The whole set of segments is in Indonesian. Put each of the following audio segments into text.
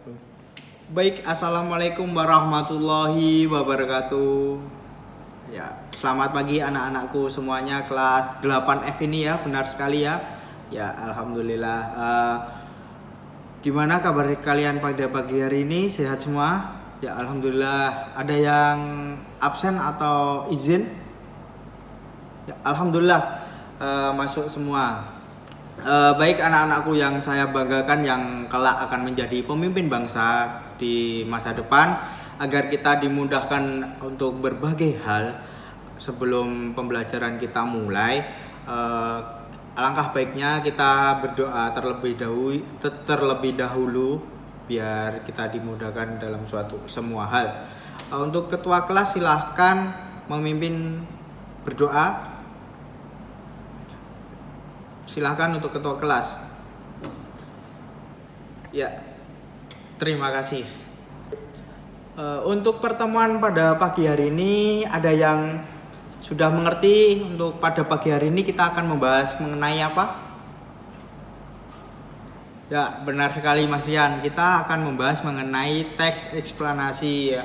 wabarakatuh. Baik, assalamualaikum warahmatullahi wabarakatuh. Ya, selamat pagi anak-anakku semuanya kelas 8F ini ya, benar sekali ya. Ya, alhamdulillah. Gimana kabar kalian pada pagi hari ini? Sehat semua? Ya, alhamdulillah. Ada yang absen atau izin? Ya, alhamdulillah masuk semua. Baik anak-anakku yang saya banggakan yang kelak akan menjadi pemimpin bangsa di masa depan, agar kita dimudahkan untuk berbagai hal. Sebelum pembelajaran kita mulai, alangkah baiknya kita berdoa terlebih dahulu biar kita dimudahkan dalam semua hal. Untuk ketua kelas silahkan memimpin berdoa. Silahkan untuk ketua kelas. Ya, terima kasih. Untuk pertemuan pada pagi hari ini, ada yang sudah mengerti untuk pada pagi hari ini kita akan membahas mengenai apa? Ya, benar sekali Mas Rian. Kita akan membahas mengenai teks eksplanasi.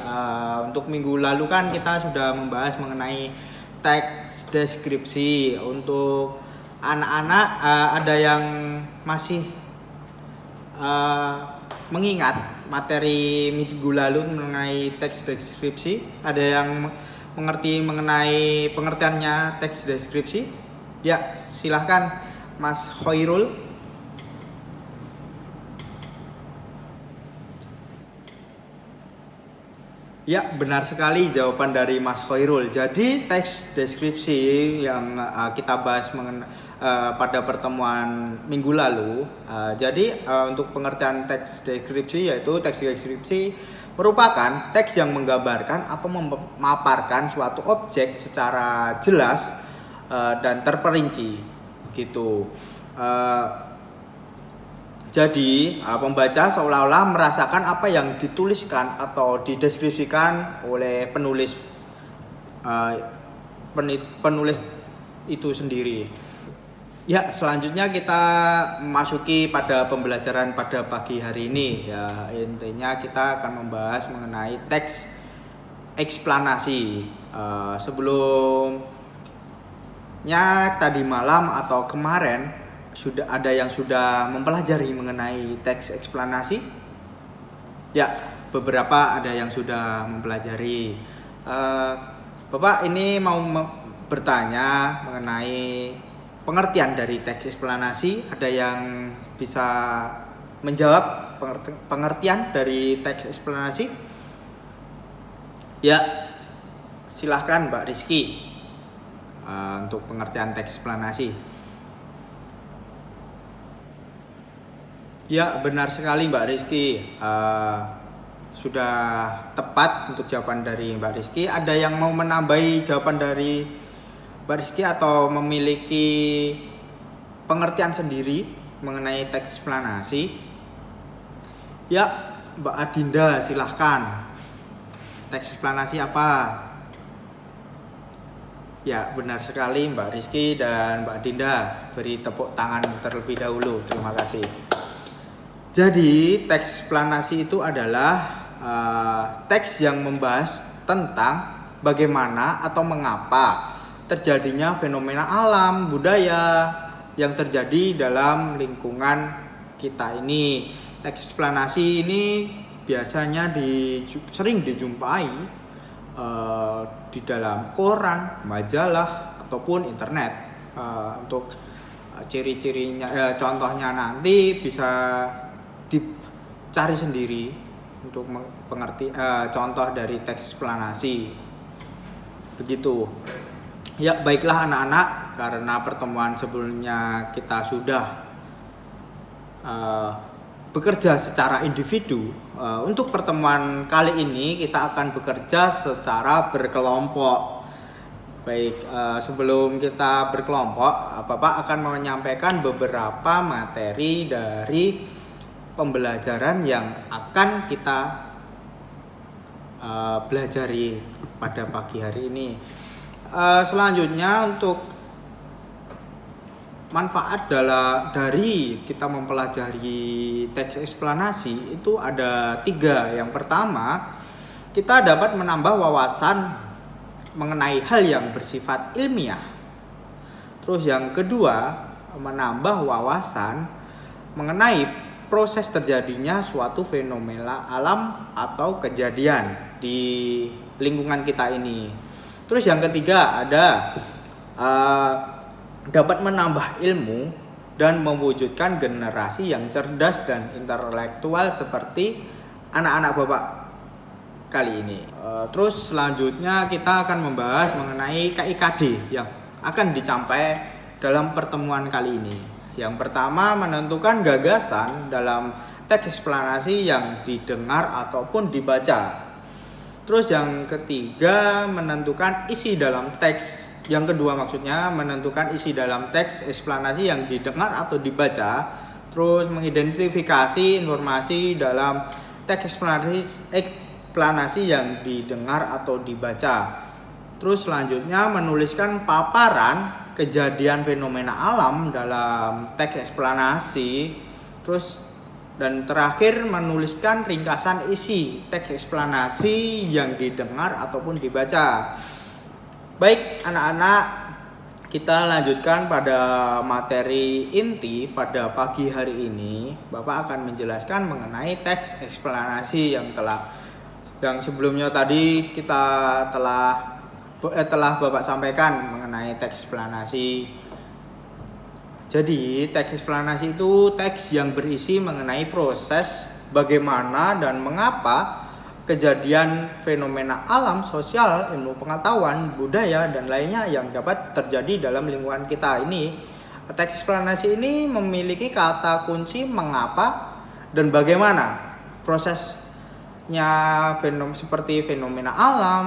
Untuk minggu lalu kan kita sudah membahas mengenai teks deskripsi. Untuk anak-anak ada yang masih mengingat materi minggu lalu mengenai teks deskripsi? Ada yang mengerti mengenai pengertiannya teks deskripsi? Ya, silahkan Mas Khairul. Ya, benar sekali jawaban dari Mas Khairul. Jadi teks deskripsi yang kita bahas pada pertemuan minggu lalu. Jadi untuk pengertian teks deskripsi, yaitu teks deskripsi merupakan teks yang menggambarkan atau memaparkan suatu objek secara jelas dan terperinci, gitu. Jadi pembaca seolah-olah merasakan apa yang dituliskan atau dideskripsikan oleh penulis itu sendiri. Ya, selanjutnya kita memasuki pada pembelajaran pada pagi hari ini. Ya, intinya kita akan membahas mengenai teks eksplanasi. Sebelumnya tadi malam atau kemarin sudah ada yang sudah mempelajari mengenai teks eksplanasi? Ya, beberapa ada yang sudah mempelajari. Bapak ini mau bertanya mengenai pengertian dari teks eksplanasi. Ada yang bisa menjawab pengertian dari teks eksplanasi? Ya, silahkan Mbak Rizky untuk pengertian teks eksplanasi. Ya, benar sekali Mbak Rizky. Sudah tepat untuk jawaban dari Mbak Rizky. Ada yang mau menambahi jawaban dari Mbak Rizky atau memiliki pengertian sendiri mengenai teks eksplanasi? Ya, Mbak Adinda silahkan. Teks eksplanasi apa? Ya, benar sekali Mbak Rizky dan Mbak Adinda. Beri tepuk tangan terlebih dahulu. Terima kasih. Jadi teks eksplanasi itu adalah teks yang membahas tentang bagaimana atau mengapa terjadinya fenomena alam, budaya yang terjadi dalam lingkungan kita ini. Teks eksplanasi ini biasanya sering dijumpai di dalam koran, majalah, ataupun internet. Untuk ciri-cirinya, contohnya nanti bisa dicari sendiri untuk mengerti contoh dari teks eksplanasi. Begitu. Ya, baiklah anak-anak, karena pertemuan sebelumnya kita sudah bekerja secara individu. Untuk pertemuan kali ini kita akan bekerja secara berkelompok. Baik, sebelum kita berkelompok, Bapak akan menyampaikan beberapa materi dari pembelajaran yang akan kita pelajari pada pagi hari ini. Selanjutnya untuk manfaat dari kita mempelajari teks eksplanasi itu ada 3. Yang pertama, kita dapat menambah wawasan mengenai hal yang bersifat ilmiah. Terus yang kedua, menambah wawasan mengenai proses terjadinya suatu fenomena alam atau kejadian di lingkungan kita ini. Terus yang ketiga ada dapat menambah ilmu dan mewujudkan generasi yang cerdas dan intelektual seperti anak-anak Bapak kali ini. Terus selanjutnya kita akan membahas mengenai KIKD yang akan dicapai dalam pertemuan kali ini. Yang pertama, menentukan gagasan dalam teks eksplanasi yang didengar ataupun dibaca. Terus yang ketiga, menentukan isi dalam teks. Yang kedua maksudnya menentukan isi dalam teks eksplanasi yang didengar atau dibaca. Terus mengidentifikasi informasi dalam teks eksplanasi yang didengar atau dibaca. Terus selanjutnya menuliskan paparan kejadian fenomena alam dalam teks eksplanasi. Terus dan terakhir menuliskan ringkasan isi teks eksplanasi yang didengar ataupun dibaca. Baik anak-anak, kita lanjutkan pada materi inti pada pagi hari ini. Bapak akan menjelaskan mengenai teks eksplanasi yang sebelumnya tadi kita telah Bapak sampaikan mengenai teks eksplanasi. Jadi teks eksplanasi itu teks yang berisi mengenai proses bagaimana dan mengapa kejadian fenomena alam, sosial, ilmu pengetahuan, budaya, dan lainnya yang dapat terjadi dalam lingkungan kita ini. Teks eksplanasi ini memiliki kata kunci mengapa dan bagaimana prosesnya seperti fenomena alam,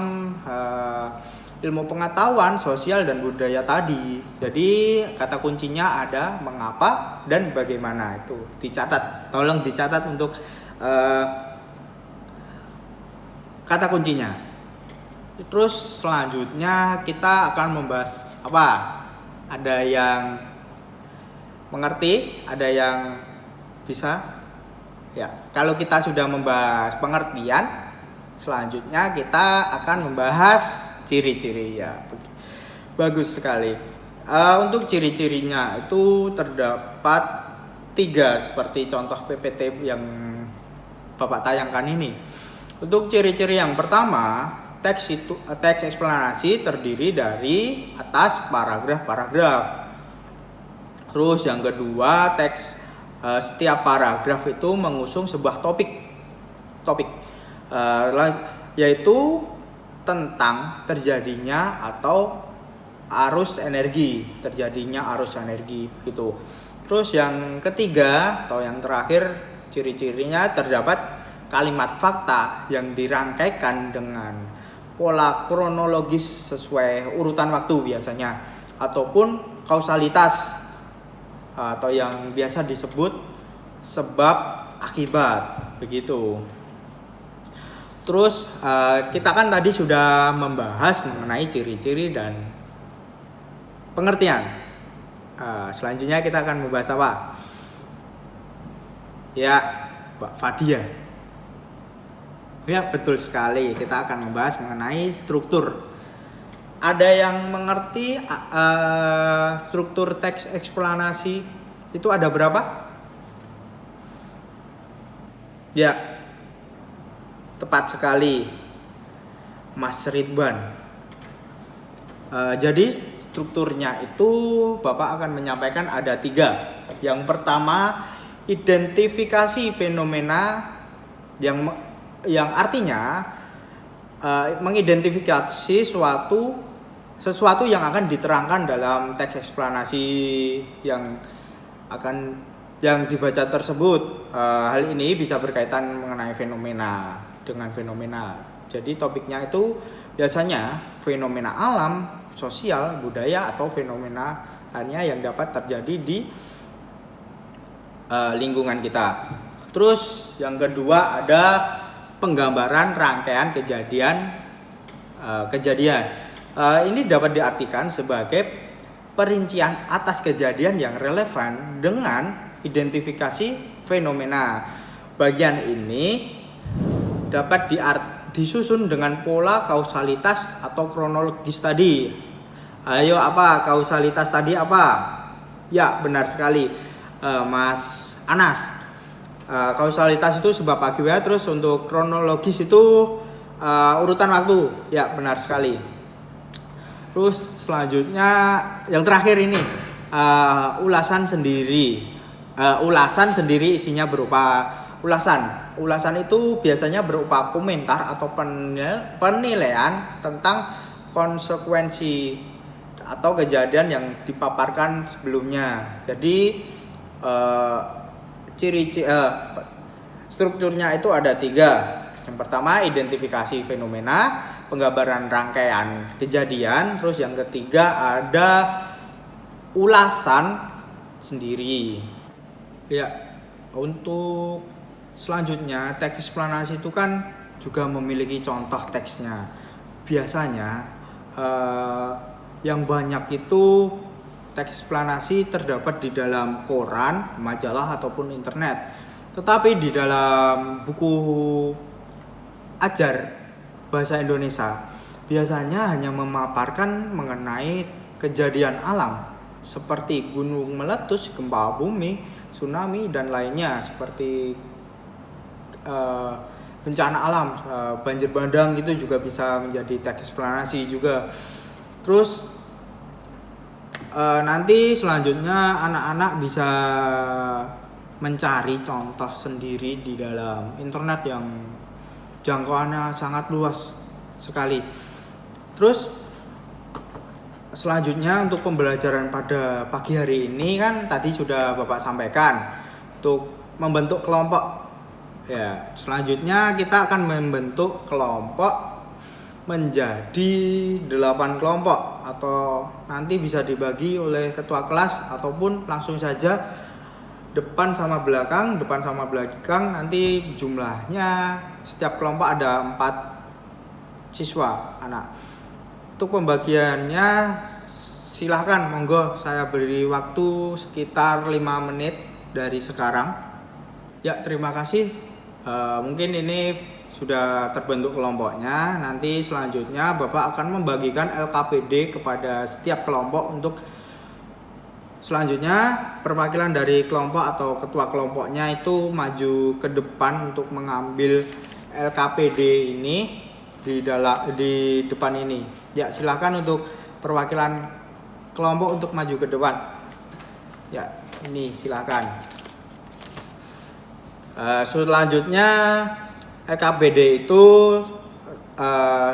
ilmu pengetahuan, sosial, dan budaya tadi. Jadi kata kuncinya ada mengapa dan bagaimana, itu dicatat. Tolong dicatat untuk kata kuncinya. Terus selanjutnya kita akan membahas apa? Ada yang mengerti? Ada yang bisa? Ya, kalau kita sudah membahas pengertian, selanjutnya kita akan membahas ciri-ciri ya. Bagus sekali. Untuk ciri-cirinya itu terdapat 3 seperti contoh PPT yang Bapak tayangkan ini. Untuk ciri-ciri yang pertama, teks eksplanasi terdiri dari atas paragraf-paragraf. Terus yang kedua, setiap paragraf itu mengusung sebuah topik yaitu tentang terjadinya arus energi gitu. Terus yang ketiga atau yang terakhir, ciri-cirinya terdapat kalimat fakta yang dirangkaikan dengan pola kronologis sesuai urutan waktu biasanya, ataupun kausalitas atau yang biasa disebut sebab akibat begitu. Terus kita kan tadi sudah membahas mengenai ciri-ciri dan pengertian. Selanjutnya kita akan membahas apa? Ya, Mbak Fadia. Ya, betul sekali. Kita akan membahas mengenai struktur. Ada yang mengerti struktur teks eksplanasi itu ada berapa? Ya, tepat sekali, Mas Ridwan. Jadi strukturnya itu Bapak akan menyampaikan ada 3. Yang pertama, identifikasi fenomena yang artinya mengidentifikasi sesuatu yang akan diterangkan dalam teks eksplanasi yang dibaca tersebut. Hal ini bisa berkaitan mengenai dengan fenomena. Jadi topiknya itu biasanya fenomena alam, sosial, budaya, atau fenomena lainnya yang dapat terjadi di lingkungan kita. Terus yang kedua ada penggambaran rangkaian kejadian. Ini dapat diartikan sebagai perincian atas kejadian yang relevan dengan identifikasi fenomena. Bagian ini dapat disusun dengan pola kausalitas atau kronologis tadi. Ayo, apa kausalitas tadi apa? Ya, benar sekali, Mas Anas. Kausalitas itu sebab akibat, terus untuk kronologis itu urutan waktu. Ya, benar sekali. Terus selanjutnya yang terakhir ini ulasan sendiri. Ulasan sendiri isinya berupa ulasan. Ulasan itu biasanya berupa komentar atau penilaian tentang konsekuensi atau kejadian yang dipaparkan sebelumnya. Jadi strukturnya itu ada 3. Yang pertama identifikasi fenomena, penggambaran rangkaian kejadian. Terus yang ketiga ada ulasan sendiri. Ya, untuk selanjutnya teks eksplanasi itu kan juga memiliki contoh teksnya. Biasanya yang banyak itu teks eksplanasi terdapat di dalam koran, majalah ataupun internet. Tetapi di dalam buku ajar bahasa Indonesia biasanya hanya memaparkan mengenai kejadian alam seperti gunung meletus, gempa bumi, tsunami dan lainnya, seperti bencana alam, banjir bandang gitu juga bisa menjadi teks eksplanasi juga. Terus nanti selanjutnya anak-anak bisa mencari contoh sendiri di dalam internet yang jangkauannya sangat luas sekali. Terus selanjutnya untuk pembelajaran pada pagi hari ini kan tadi sudah Bapak sampaikan untuk membentuk kelompok. Ya, selanjutnya kita akan membentuk kelompok menjadi 8 kelompok, atau nanti bisa dibagi oleh ketua kelas ataupun langsung saja depan sama belakang nanti jumlahnya setiap kelompok ada 4 siswa anak. Untuk pembagiannya silahkan, monggo saya beri waktu sekitar 5 menit dari sekarang. Ya, terima kasih. Mungkin ini sudah terbentuk kelompoknya. Nanti selanjutnya Bapak akan membagikan LKPD kepada setiap kelompok. Untuk selanjutnya perwakilan dari kelompok atau ketua kelompoknya itu maju ke depan untuk mengambil LKPD ini di depan ini. Ya, silakan untuk perwakilan kelompok untuk maju ke depan. Ya, ini silakan. Selanjutnya LKPD itu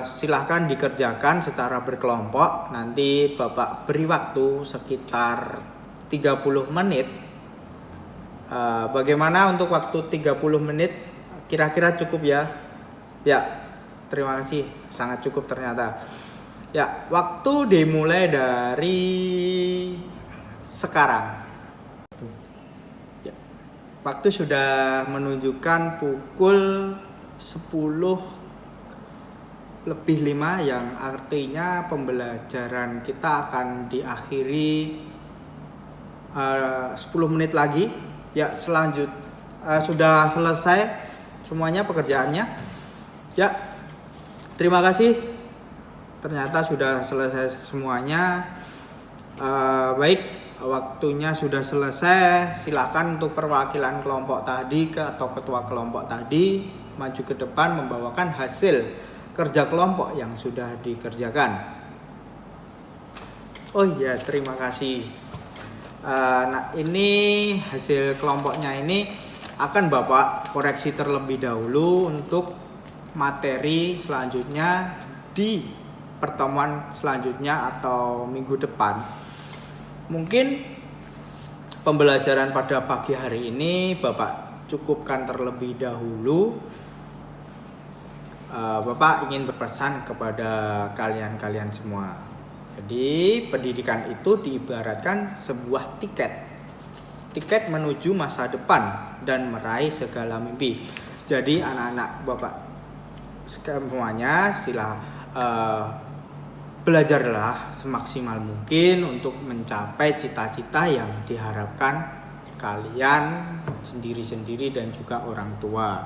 silahkan dikerjakan secara berkelompok. Nanti Bapak beri waktu sekitar 30 menit. Bagaimana untuk waktu 30 menit? Kira-kira cukup ya? Ya, terima kasih. Sangat cukup ternyata. Ya, waktu dimulai dari sekarang. Ya, waktu sudah menunjukkan pukul 10:05, yang artinya pembelajaran kita akan diakhiri 10 menit lagi. Ya, sudah selesai semuanya pekerjaannya. Ya, terima kasih. Ternyata sudah selesai semuanya. Baik, waktunya sudah selesai. Silakan untuk perwakilan kelompok tadi atau ketua kelompok tadi maju ke depan membawakan hasil kerja kelompok yang sudah dikerjakan. Oh iya, terima kasih. Nah, ini hasil kelompoknya ini akan Bapak koreksi terlebih dahulu untuk materi selanjutnya di pertemuan selanjutnya atau minggu depan. Mungkin pembelajaran pada pagi hari ini Bapak cukupkan terlebih dahulu. Bapak ingin berpesan kepada kalian semua. Jadi pendidikan itu diibaratkan sebuah tiket menuju masa depan dan meraih segala mimpi. Jadi anak-anak Bapak semuanya belajarlah semaksimal mungkin untuk mencapai cita-cita yang diharapkan kalian sendiri-sendiri dan juga orang tua.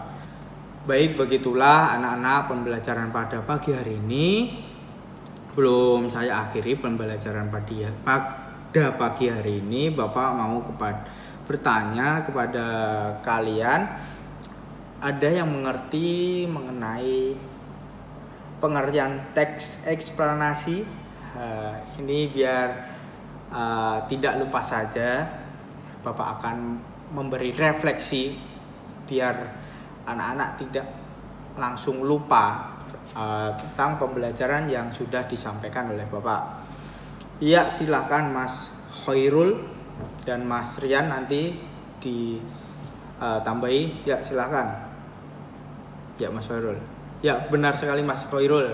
Baik, begitulah anak-anak pembelajaran pada pagi hari ini. Belum saya akhiri pembelajaran pada pagi hari ini, Bapak mau bertanya kepada kalian, ada yang mengerti mengenai pengertian teks eksplanasi? Ini biar tidak lupa saja, Bapak akan memberi refleksi biar anak-anak tidak langsung lupa tentang pembelajaran yang sudah disampaikan oleh Bapak. Iya, silakan Mas Khairul dan Mas Rian nanti ditambahi. Ya, silakan. Ya, Mas Khairul. Ya, benar sekali Mas Khairul.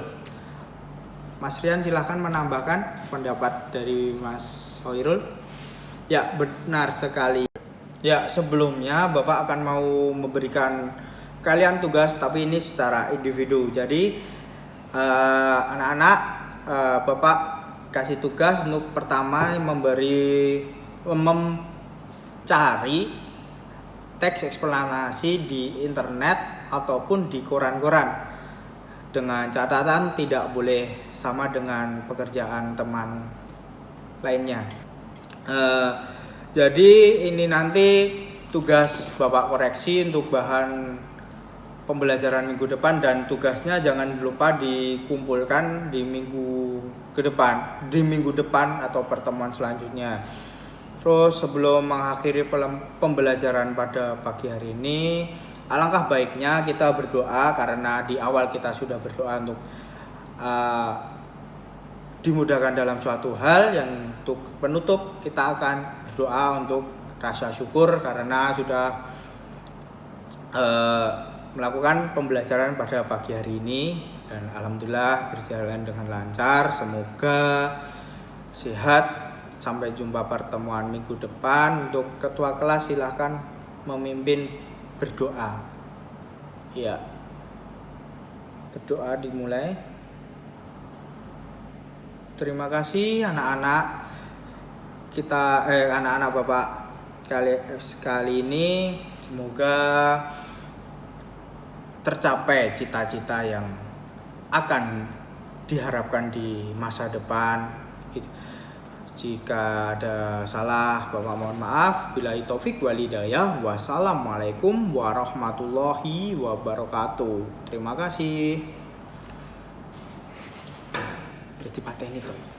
Mas Rian silakan menambahkan pendapat dari Mas Khairul. Ya, benar sekali. Ya, sebelumnya Bapak akan mau memberikan kalian tugas, tapi ini secara individu. Jadi anak-anak, Bapak kasih tugas untuk pertama mencari teks eksplanasi di internet ataupun di koran-koran, dengan catatan tidak boleh sama dengan pekerjaan teman lainnya. Jadi ini nanti tugas Bapak koreksi untuk bahan pembelajaran minggu depan, dan tugasnya jangan lupa dikumpulkan di minggu depan atau pertemuan selanjutnya. Terus sebelum mengakhiri pembelajaran pada pagi hari ini, alangkah baiknya kita berdoa, karena di awal kita sudah berdoa untuk dimudahkan dalam suatu hal. Yang untuk penutup kita akan berdoa untuk rasa syukur karena sudah melakukan pembelajaran pada pagi hari ini, dan alhamdulillah berjalan dengan lancar. Semoga sehat. Sampai jumpa pertemuan minggu depan. Untuk ketua kelas silahkan memimpin berdoa. Ya, berdoa dimulai. Terima kasih anak-anak anak-anak Bapak kali ini. Semoga tercapai cita-cita yang akan diharapkan di masa depan. Jika ada salah, Bapak mohon maaf. Billahi taufik wal hidayah. Wassalamualaikum warahmatullahi wabarakatuh. Terima kasih. Jadi pateni tuh.